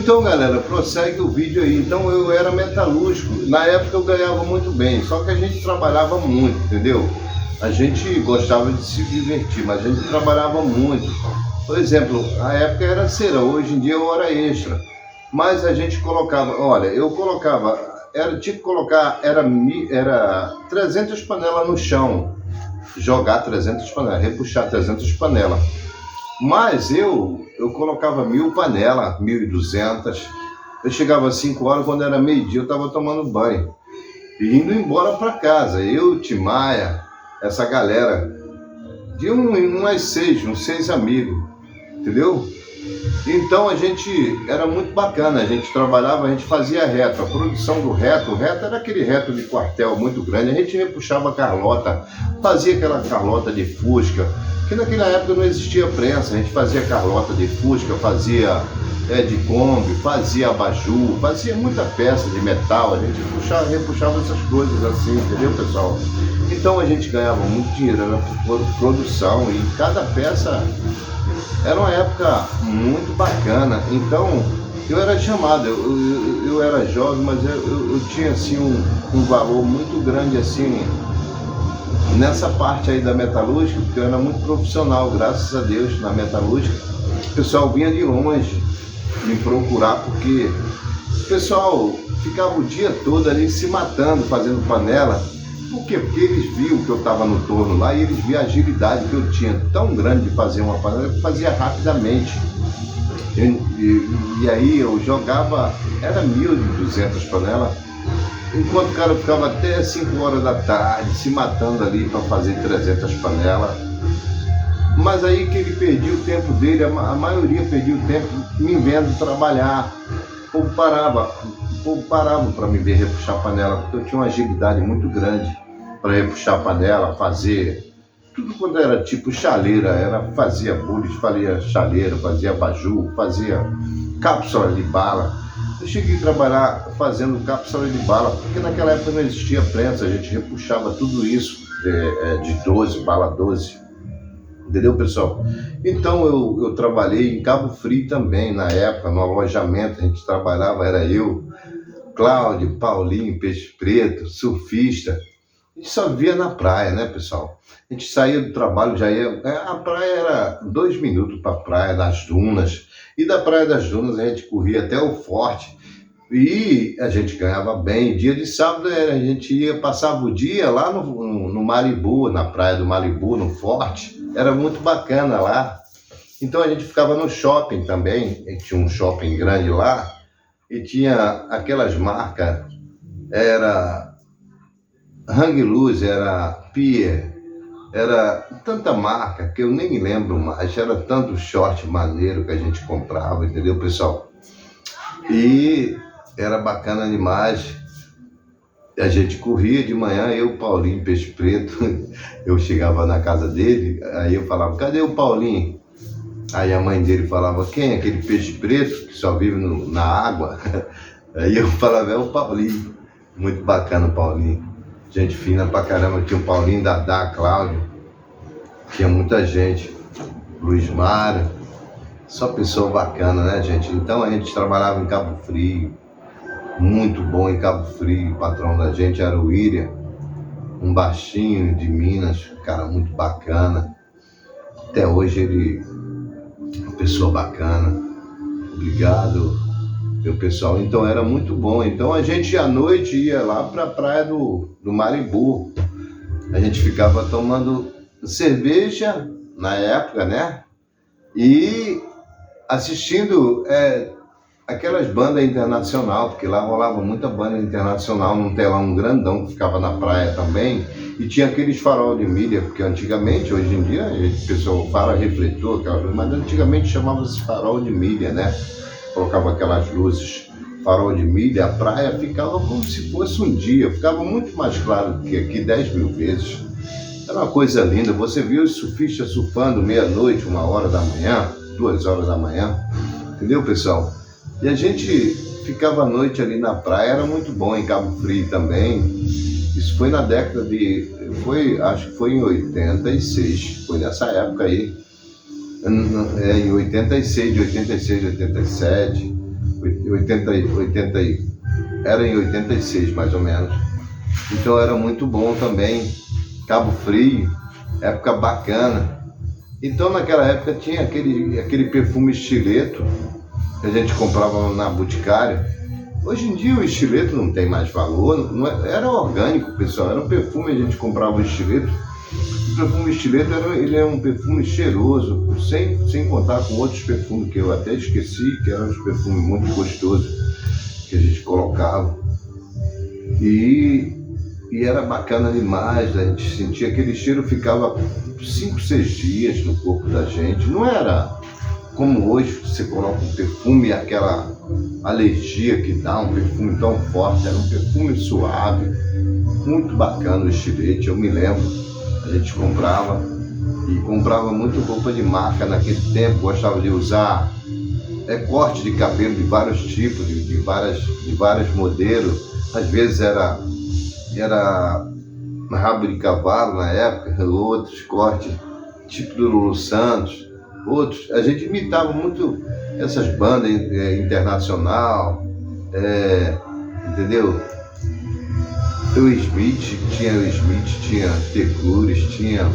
Então, galera, prossegue o vídeo aí. Então, eu era metalúrgico. Na época eu ganhava muito bem, só que a gente trabalhava muito, entendeu? A gente gostava de se divertir, mas a gente trabalhava muito. Por exemplo, a época era cera, hoje em dia é hora extra. Mas a gente colocava, olha, eu colocava, era tipo colocar, era 300 panelas no chão, jogar 300 panelas, repuxar 300 panelas. Mas eu colocava 1000 panelas, 1200. Eu chegava às 5 horas, quando era meio-dia, eu estava tomando banho. E indo embora para casa. Eu, Timaya, essa galera. De uns seis amigos. Entendeu? Então a gente era muito bacana. A gente trabalhava, a gente fazia reto. A produção do reto, o reto era aquele reto de quartel muito grande. A gente repuxava carlota, fazia aquela carlota de fusca. Que naquela época não existia prensa, a gente fazia carlota de fusca, fazia de Kombi, fazia abajur, fazia muita peça de metal, a gente repuxava essas coisas assim, entendeu, pessoal? Então a gente ganhava muito dinheiro, era por produção, e cada peça era uma época muito bacana. Então eu era chamado, eu era jovem, mas eu tinha assim um valor muito grande assim, nessa parte aí da metalúrgica, porque eu era muito profissional, graças a Deus, na metalúrgica. O pessoal vinha de longe me procurar, porque o pessoal ficava o dia todo ali se matando, fazendo panela. Por quê? Porque eles viam que eu estava no torno lá, e eles viam a agilidade que eu tinha tão grande de fazer uma panela, que eu fazia rapidamente. E aí eu jogava, era 1200 panelas, enquanto o cara ficava até 5 horas da tarde se matando ali para fazer 300 panelas. Mas aí que ele perdia o tempo dele, a maioria perdia o tempo me vendo trabalhar. O povo parava para me ver repuxar panela, porque eu tinha uma agilidade muito grande para repuxar panela, fazer tudo quando era tipo chaleira, fazia bules, fazia chaleira, fazia abajur, fazia cápsula de bala. Eu cheguei a trabalhar fazendo cápsula de bala, porque naquela época não existia prensa, a gente repuxava tudo isso de 12, bala 12. Entendeu, pessoal? Então eu trabalhei em Cabo Frio também, na época, no alojamento. A gente trabalhava, era eu, Cláudio, Paulinho, Peixe Preto, surfista. A gente só via na praia, né, pessoal? A gente saía do trabalho, já ia... A praia era 2 minutos para a praia das Dunas. E da Praia das Dunas a gente corria até o Forte. E a gente ganhava bem. Dia de sábado a gente passava o dia lá no Malibu, na praia do Malibu, no Forte. Era muito bacana lá. Então a gente ficava no shopping também. A gente tinha um shopping grande lá. E tinha aquelas marcas. Era Hang Loose, era Pier. Era tanta marca que eu nem me lembro mais. Era tanto short maneiro que a gente comprava, entendeu, pessoal? E era bacana demais. A gente corria de manhã, eu, Paulinho, Peixe Preto. Eu chegava na casa dele, aí eu falava, cadê o Paulinho? Aí a mãe dele falava, quem é aquele peixe preto que só vive na água? Aí eu falava, é o Paulinho. Muito bacana o Paulinho. Gente fina pra caramba, tinha o Paulinho, Dadá, Cláudio. Tinha muita gente. Luiz Mário. Só pessoa bacana, né, gente? Então a gente trabalhava em Cabo Frio. Muito bom em Cabo Frio. O patrão da gente era o William. Um baixinho de Minas. Cara muito bacana. Até hoje ele é uma pessoa bacana. Obrigado, meu pessoal. Então era muito bom. Então a gente à noite ia lá para a praia do Malibu. A gente ficava tomando cerveja na época, né? E assistindo aquelas bandas internacional, porque lá rolava muita banda internacional num telão grandão que ficava na praia também. E tinha aqueles farol de milha, porque antigamente, hoje em dia, o pessoal fala refletor, mas antigamente chamava-se farol de milha, né? Colocava aquelas luzes, farol de milha, a praia ficava como se fosse um dia, ficava muito mais claro do que aqui 10.000 vezes. Era uma coisa linda, você viu os surfistas surfando meia-noite, 1 hora da manhã, 2 horas da manhã, entendeu, pessoal? E a gente ficava à noite ali na praia, era muito bom, em Cabo Frio também. Isso foi na década acho que foi em 86, foi nessa época aí. Em 86, de 86, 87, era em 86 mais ou menos. Então era muito bom também. Cabo Frio, época bacana. Então naquela época tinha aquele perfume estileto que a gente comprava na Boticário. Hoje em dia o estileto não tem mais valor, era orgânico, pessoal, era um perfume, a gente comprava o estileto. O perfume estileto ele é um perfume cheiroso, sem contar com outros perfumes que eu até esqueci, que eram uns perfumes muito gostosos que a gente colocava. E era bacana demais, a gente sentia aquele cheiro, ficava 5, 6 dias no corpo da gente. Não era como hoje, você coloca um perfume e aquela alergia que dá, um perfume tão forte. Era um perfume suave, muito bacana o estilete, eu me lembro. A gente comprava muito roupa de marca naquele tempo, gostava de usar corte de cabelo de vários tipos, de vários modelos. Às vezes era rabo de cavalo na época, outros cortes, tipo do Lulu Santos, outros. A gente imitava muito essas bandas internacional, entendeu? O Smith, tinha The Cures, tinha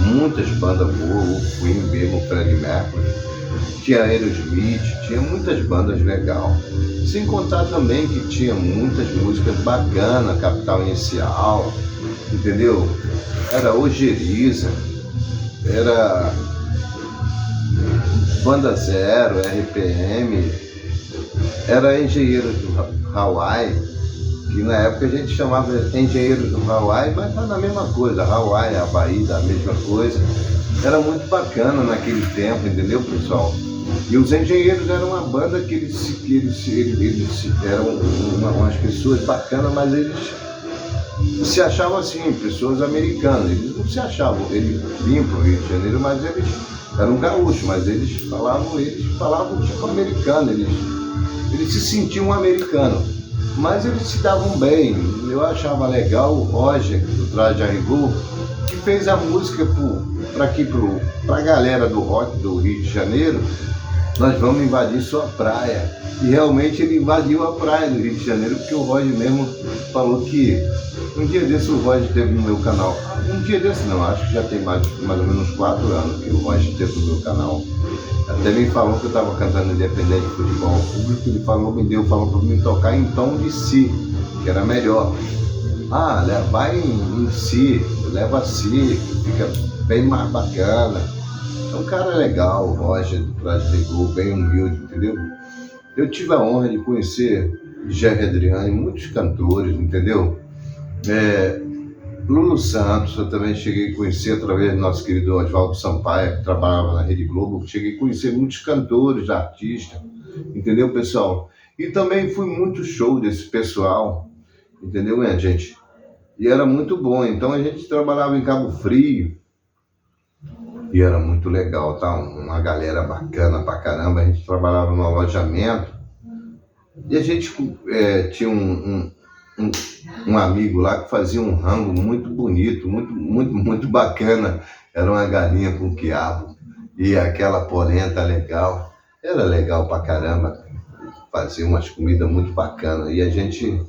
muitas bandas boas, o Queen mesmo, o Freddie Mercury, tinha Aerosmith, tinha muitas bandas legais. Sem contar também que tinha muitas músicas bacanas, Capital Inicial, entendeu? Era Ojeriza, era Banda Zero, RPM, era Engenheiros do Hawaii, que na época a gente chamava Engenheiros do Hawaii, mas tá na mesma coisa, Hawaii, Havaí, da mesma coisa. Era muito bacana naquele tempo, entendeu, pessoal? E os Engenheiros eram uma banda que eles eram umas pessoas bacanas, mas eles se achavam assim, pessoas americanas. Eles não se achavam, eles vinham para o Rio de Janeiro, mas eles eram gaúchos, mas eles falavam tipo americano, eles se sentiam americanos, mas eles se davam bem. Eu achava legal o Roger, do Traje a Rigor, que fez a música para a galera do rock do Rio de Janeiro. Nós vamos invadir sua praia. E realmente ele invadiu a praia do Rio de Janeiro, porque o Roger mesmo falou que um dia desse o Roger esteve no meu canal. Um dia desse não, acho que já tem mais ou menos 4 anos que o Roger esteve no meu canal. Até me falou que eu estava cantando Independente de Futebol Público, ele falou para mim tocar em tom de si, que era melhor. Vai em si, leva si, que fica bem mais bacana. É um cara legal, o Roger, do Traje Rigor, bem humilde, entendeu? Eu tive a honra de conhecer Jerry Adriani, muitos cantores, entendeu? Lulu Santos, eu também cheguei a conhecer através do nosso querido Oswaldo Sampaio, que trabalhava na Rede Globo. Cheguei a conhecer muitos cantores, artistas, entendeu, pessoal? E também fui muito show desse pessoal, entendeu, minha gente? E era muito bom. Então a gente trabalhava em Cabo Frio e era muito legal, tá? Uma galera bacana pra caramba. A gente trabalhava no alojamento e a gente tinha um amigo lá que fazia um rango muito bonito, muito bacana. Era uma galinha com quiabo e aquela polenta legal. Era legal pra caramba, fazia umas comidas muito bacanas. E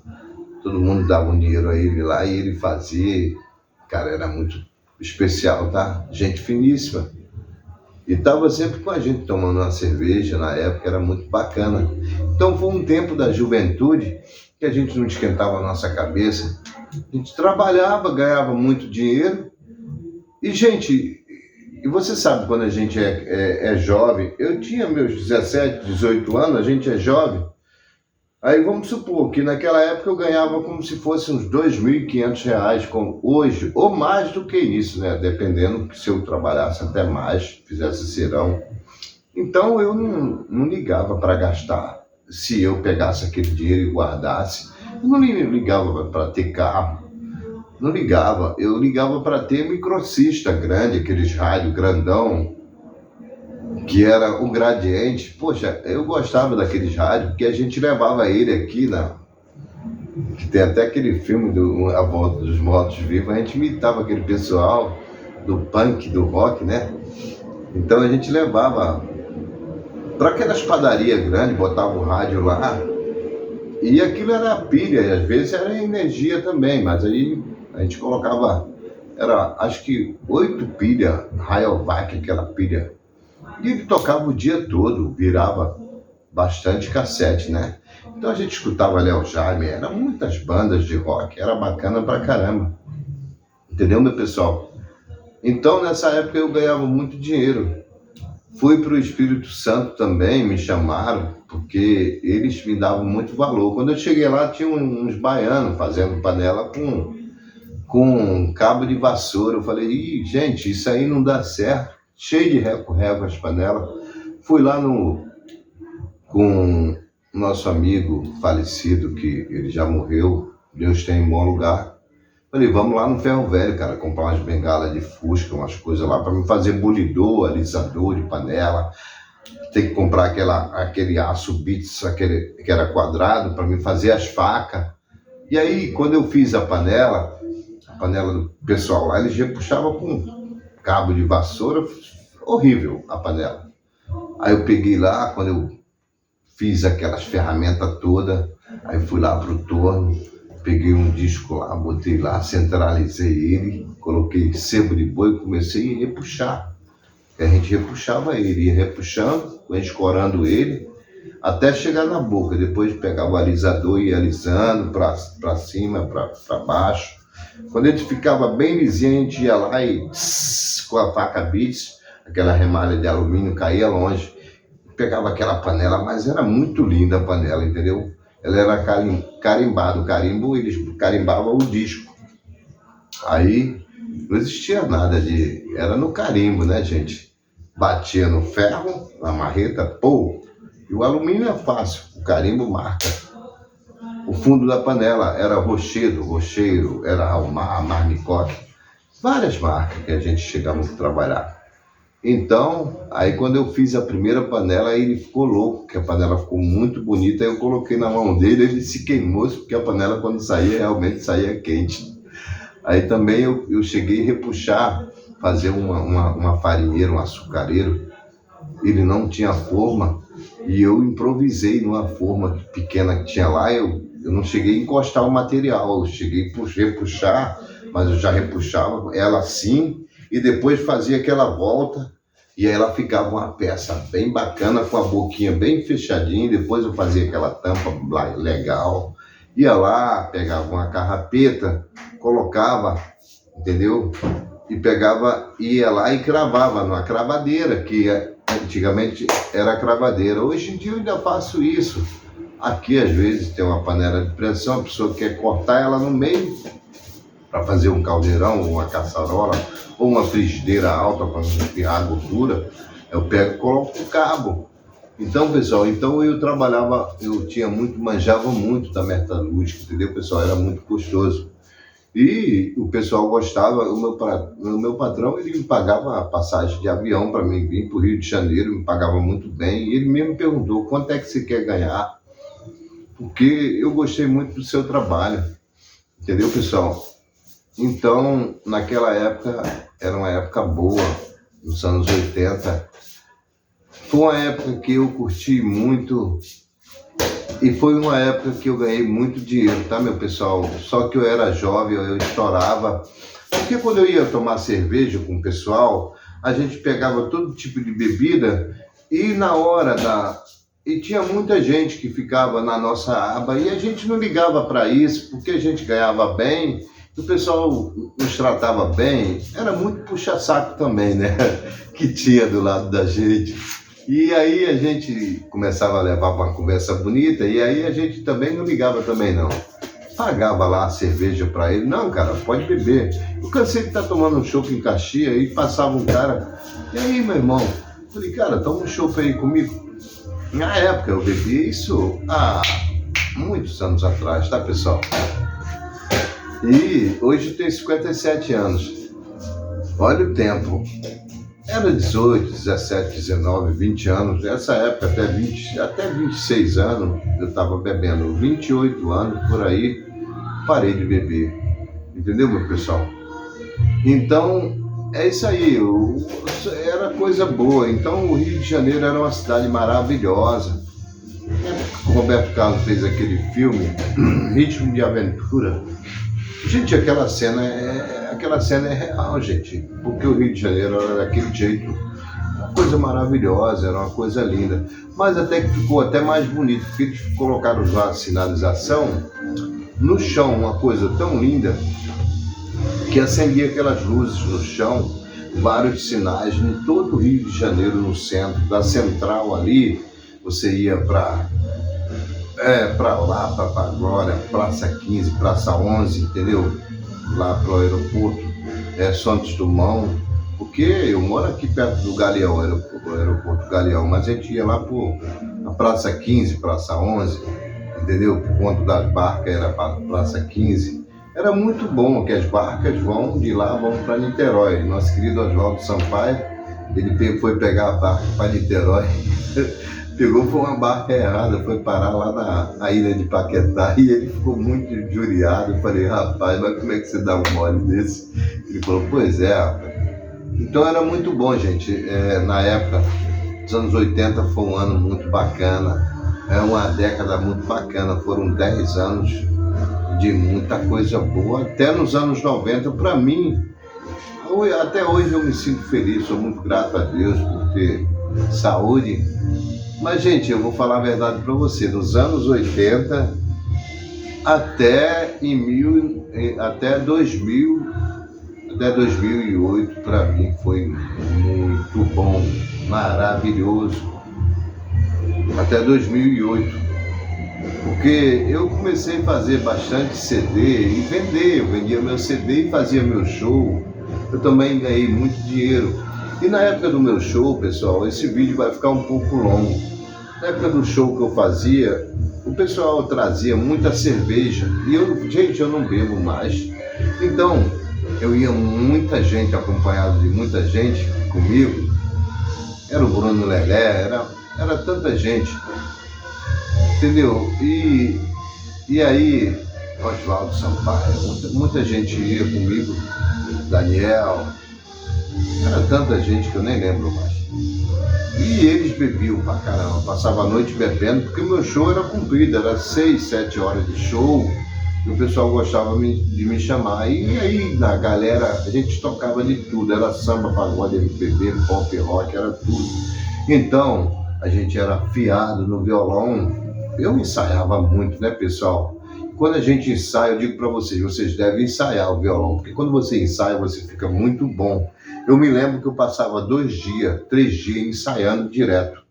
todo mundo dava um dinheiro a ele lá e ele fazia. Cara, era muito especial, tá? Gente finíssima. E estava sempre com a gente tomando uma cerveja na época, era muito bacana. Então foi um tempo da juventude que a gente não esquentava a nossa cabeça. A gente trabalhava, ganhava muito dinheiro. E, gente, você sabe quando a gente é jovem, eu tinha meus 17, 18 anos, a gente é jovem. Aí vamos supor que naquela época eu ganhava como se fosse uns R$2.500, como hoje, ou mais do que isso, né? Dependendo que se eu trabalhasse até mais, fizesse serão. Então eu não ligava para gastar. Se eu pegasse aquele dinheiro e guardasse, eu não ligava para ter carro, não ligava. Eu ligava para ter microcista grande, aqueles rádios grandão, que era o Gradiente. Poxa, eu gostava daqueles rádios, porque a gente levava ele aqui, que tem até aquele filme A Volta dos Mortos Vivos, a gente imitava aquele pessoal do punk, do rock, né? Então a gente levava para aquelas padarias grandes, botava o rádio lá, e aquilo era pilha, e às vezes era energia também, mas aí a gente colocava, era acho que 8 pilhas, Rayovac, aquela pilha. E ele tocava o dia todo, virava bastante cassete, né? Então a gente escutava Léo Jaime, eram muitas bandas de rock, era bacana pra caramba. Entendeu, meu pessoal? Então nessa época eu ganhava muito dinheiro. Fui para o Espírito Santo também, me chamaram, porque eles me davam muito valor. Quando eu cheguei lá, tinha uns baianos fazendo panela com um cabo de vassoura. Eu falei, ih, gente, isso aí não dá certo. Cheio de reco-reco as panelas. Fui lá com nosso amigo falecido, que ele já morreu, Deus tem em bom lugar. Falei, vamos lá no Ferro Velho, cara, comprar umas bengalas de fusca, umas coisas lá, para me fazer bolidor, alisador de panela. Tem que comprar aquele aço bits, que era quadrado, para me fazer as facas. E aí, quando eu fiz a panela do pessoal lá, eles repuxavam com cabo de vassoura, horrível a panela. Aí eu peguei lá, quando eu fiz aquelas ferramentas todas, aí fui lá pro torno, peguei um disco lá, botei lá, centralizei ele, coloquei sebo de boi e comecei a repuxar. A gente repuxava ele, ia repuxando, escorando ele, até chegar na boca. Depois pegava o alisador e ia alisando para cima, para baixo. Quando ele ficava bem lisinho, a gente ia lá e com a faca Bits, aquela remalha de alumínio, caía longe. Pegava aquela panela, mas era muito linda a panela, entendeu? Ela era carimbada, o carimbo, eles carimbavam o disco. Aí não existia nada era no carimbo, né, gente? Batia no ferro, na marreta, pô. E o alumínio é fácil, o carimbo marca. O fundo da panela era rocheiro, era Almar, Marmicoque, várias marcas que a gente chegava a trabalhar. Então, aí quando eu fiz a primeira panela, ele ficou louco, que a panela ficou muito bonita, aí eu coloquei na mão dele, ele se queimou, porque a panela quando saía, realmente saía quente. Aí também eu cheguei a repuxar, fazer uma farinheira, um açucareiro, ele não tinha forma, e eu improvisei numa forma pequena que tinha lá, eu não cheguei a encostar o material, eu cheguei a repuxar, mas eu já repuxava ela assim, e depois fazia aquela volta, e aí ela ficava uma peça bem bacana, com a boquinha bem fechadinha, depois eu fazia aquela tampa legal, ia lá, pegava uma carrapeta, colocava, entendeu? E pegava, ia lá e cravava numa cravadeira, que antigamente era cravadeira. Hoje em dia eu ainda faço isso. Aqui às vezes tem uma panela de pressão, a pessoa quer cortar ela no meio, para fazer um caldeirão, ou uma caçarola, ou uma frigideira alta para não espirrar a gordura, eu pego e coloco o cabo. Então, pessoal, eu trabalhava, manjava muito da metalúrgica, entendeu, pessoal? Era muito gostoso. E o pessoal gostava, o meu patrão, ele me pagava a passagem de avião para mim vir para o Rio de Janeiro, me pagava muito bem, e ele mesmo me perguntou, quanto é que você quer ganhar? Porque eu gostei muito do seu trabalho, entendeu, pessoal? Então, naquela época, era uma época boa, nos anos 80. Foi uma época que eu curti muito e foi uma época que eu ganhei muito dinheiro, tá, meu pessoal? Só que eu era jovem, eu estourava. Porque quando eu ia tomar cerveja com o pessoal, a gente pegava todo tipo de bebida e na hora E tinha muita gente que ficava na nossa aba e a gente não ligava para isso, porque a gente ganhava bem, o pessoal nos tratava bem, era muito puxa-saco também, né? Que tinha do lado da gente. E aí a gente começava a levar uma conversa bonita e aí a gente também não ligava também não. Pagava lá a cerveja para ele, não, cara, pode beber. Eu cansei de estar tomando um chopp em Caxias e passava um cara, e aí, meu irmão? Eu falei, cara, toma um chopp aí comigo. Na época eu bebi isso há muitos anos atrás, tá, pessoal? E hoje eu tenho 57 anos. Olha o tempo. Era 18, 17, 19, 20 anos. Nessa época, até 26 anos, eu estava bebendo. 28 anos, por aí, parei de beber. Entendeu, meu pessoal? Então, É isso aí, era coisa boa. Então o Rio de Janeiro era uma cidade maravilhosa. O Roberto Carlos fez aquele filme, Ritmo de Aventura. Gente, aquela cena é real, gente. Porque o Rio de Janeiro era daquele jeito, uma coisa maravilhosa, era uma coisa linda. Mas até que ficou até mais bonito, porque eles colocaram a sinalização no chão, uma coisa tão linda, que acendia aquelas luzes no chão, vários sinais em todo o Rio de Janeiro, no centro, da central ali, você ia para lá, para Glória, Praça 15, Praça 11, entendeu? Lá para o aeroporto, Santos Dumont, porque eu moro aqui perto do Galeão, o aeroporto Galeão, mas a gente ia lá para Praça 15, Praça 11, entendeu? Por conta das barcas era para Praça 15. Era muito bom que as barcas vão de lá, vão para Niterói. Nosso querido Oswaldo Sampaio, ele foi pegar a barca para Niterói, foi uma barca errada, foi parar lá na ilha de Paquetá e ele ficou muito injuriado. Eu falei, rapaz, mas como é que você dá um mole desse? Ele falou, pois é, rapaz. Então era muito bom, gente. Na época, os anos 80 foi um ano muito bacana, uma década muito bacana, foram 10 anos de muita coisa boa, até nos anos 90, para mim, até hoje eu me sinto feliz, sou muito grato a Deus por ter saúde. Mas, gente, eu vou falar a verdade para você, nos anos 80 até 2008, para mim foi muito bom, maravilhoso, até 2008. Porque eu comecei a fazer bastante CD e vender, eu vendia meu CD e fazia meu show, eu também ganhei muito dinheiro. E na época do meu show, pessoal, esse vídeo vai ficar um pouco longo. Na época do show que eu fazia, o pessoal trazia muita cerveja e eu não bebo mais. Então, eu ia muita gente, acompanhado de muita gente comigo, era o Bruno Lelé, era tanta gente. Entendeu? E aí, Oswaldo Sampaio, muita gente ia comigo, Daniel, era tanta gente que eu nem lembro mais. E eles bebiam pra caramba, passava a noite bebendo, porque o meu show era comprido, era 6, 7 horas de show, e o pessoal gostava de me chamar. E aí, na galera, a gente tocava de tudo, era samba, pagode, MPB, pop, rock, era tudo. Então, a gente era afiado no violão. Eu ensaiava muito, né, pessoal? Quando a gente ensaia, eu digo para vocês devem ensaiar o violão, porque quando você ensaia, você fica muito bom. Eu me lembro que eu passava 2 dias, 3 dias ensaiando direto.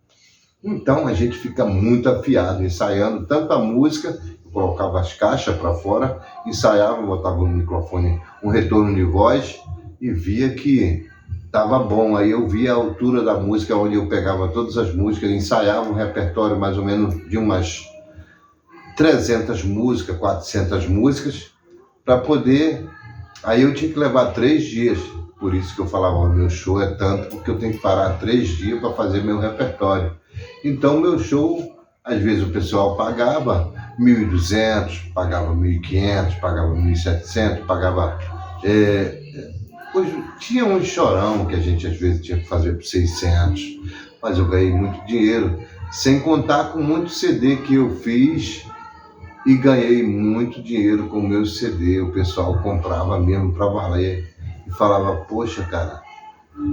Então a gente fica muito afiado, ensaiando tanto a música, eu colocava as caixas para fora, ensaiava, botava no microfone um retorno de voz e via que estava bom. Aí eu via a altura da música, onde eu pegava todas as músicas, ensaiava um repertório mais ou menos de umas 300 músicas, 400 músicas, para poder... Aí eu tinha que levar 3 dias, por isso que eu falava, meu show é tanto, porque eu tenho que parar 3 dias para fazer meu repertório. Então meu show, às vezes o pessoal pagava 1.200, pagava 1.500, pagava 1.700, pagava... tinha um chorão que a gente às vezes tinha que fazer por 600, mas eu ganhei muito dinheiro, sem contar com muito CD que eu fiz e ganhei muito dinheiro com o meu CD. O pessoal comprava mesmo para valer e falava, poxa, cara,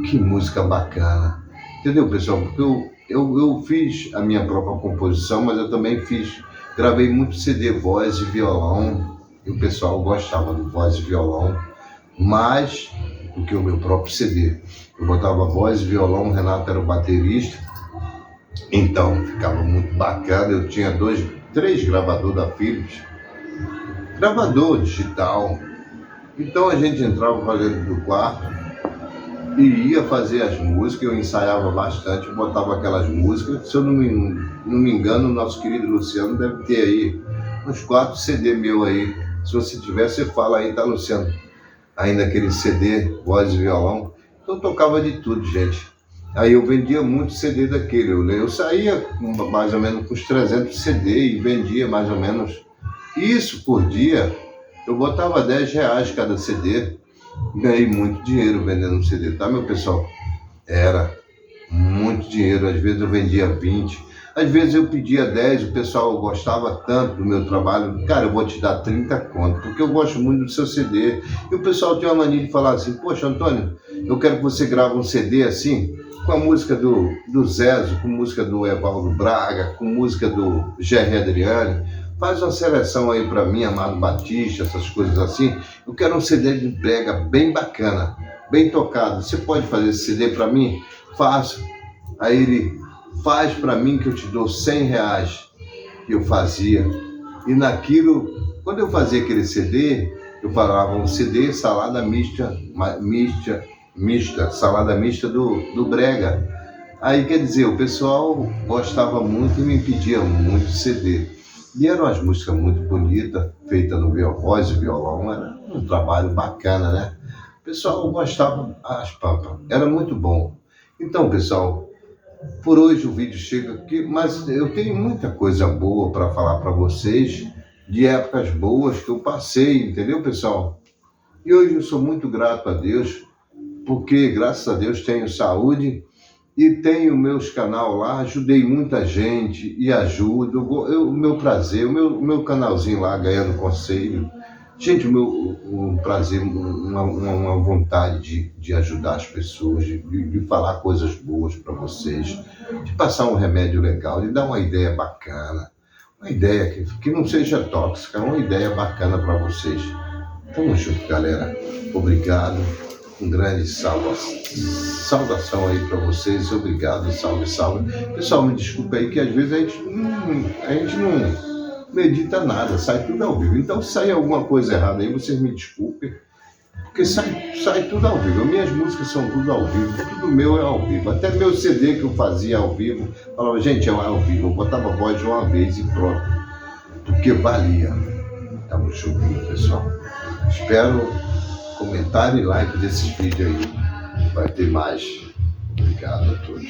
que música bacana. Entendeu, pessoal? Porque eu fiz a minha própria composição, mas eu também gravei muito CD, voz e violão, e o pessoal gostava do voz e violão, mais do que o meu próprio CD. Eu botava voz e violão, o Renato era o baterista, então ficava muito bacana. Eu tinha 3 gravadores da Philips, gravador digital. Então a gente entrava para dentro do quarto e ia fazer as músicas, eu ensaiava bastante, botava aquelas músicas. Se eu não me engano, o nosso querido Luciano deve ter aí uns 4 CD meu aí. Se você tiver, você fala aí, tá, Luciano? Ainda aquele CD, voz e violão. Então eu tocava de tudo, gente. Aí eu vendia muito CD daquele. Eu saía mais ou menos com uns 300 CD e vendia mais ou menos isso por dia. Eu botava R$10 cada CD. Ganhei muito dinheiro vendendo CD, tá, meu pessoal? Era muito dinheiro, às vezes eu vendia 20, às vezes eu pedia 10, o pessoal gostava tanto do meu trabalho, cara, eu vou te dar 30 conto, porque eu gosto muito do seu CD. E o pessoal tinha uma mania de falar assim, poxa, Antônio, eu quero que você grave um CD assim, com a música do Zezo, com música do Evaldo Braga, com música do Gerry Adriane, faz uma seleção aí para mim, Amado Batista, essas coisas assim. Eu quero um CD de brega bem bacana, bem tocado. Você pode fazer esse CD para mim? Faço. Aí ele faz para mim que eu te dou R$ 100 que eu fazia. E naquilo, quando eu fazia aquele CD, eu falava um CD salada mista, salada mista do brega. Aí quer dizer, o pessoal gostava muito e me pedia muito CD. E eram umas músicas muito bonitas, feitas no voz e violão, era um trabalho bacana, né? O pessoal gostava, as pampas, era muito bom. Então, pessoal, por hoje o vídeo chega aqui, mas eu tenho muita coisa boa para falar para vocês, de épocas boas que eu passei, entendeu, pessoal? E hoje eu sou muito grato a Deus, porque graças a Deus tenho saúde e tenho meus canal lá, ajudei muita gente e ajudo, o meu prazer, o meu canalzinho lá, Ganhando Conselho. Gente, um prazer, uma vontade de ajudar as pessoas, de falar coisas boas para vocês, de passar um remédio legal, de dar uma ideia bacana, uma ideia que não seja tóxica, uma ideia bacana para vocês. Tamo junto, galera. Obrigado. Um grande saudação aí para vocês. Obrigado, salve, salve. Pessoal, me desculpe aí que às vezes a gente não medita nada, sai tudo ao vivo. Então, se sair alguma coisa errada aí, vocês me desculpem, porque sai tudo ao vivo. Minhas músicas são tudo ao vivo, tudo meu é ao vivo. Até meu CD que eu fazia ao vivo, falava, gente, é ao vivo. Eu botava a voz de uma vez e pronto, porque valia. Tamo junto, pessoal. Espero comentário e like desses vídeos aí. Vai ter mais. Obrigado a todos.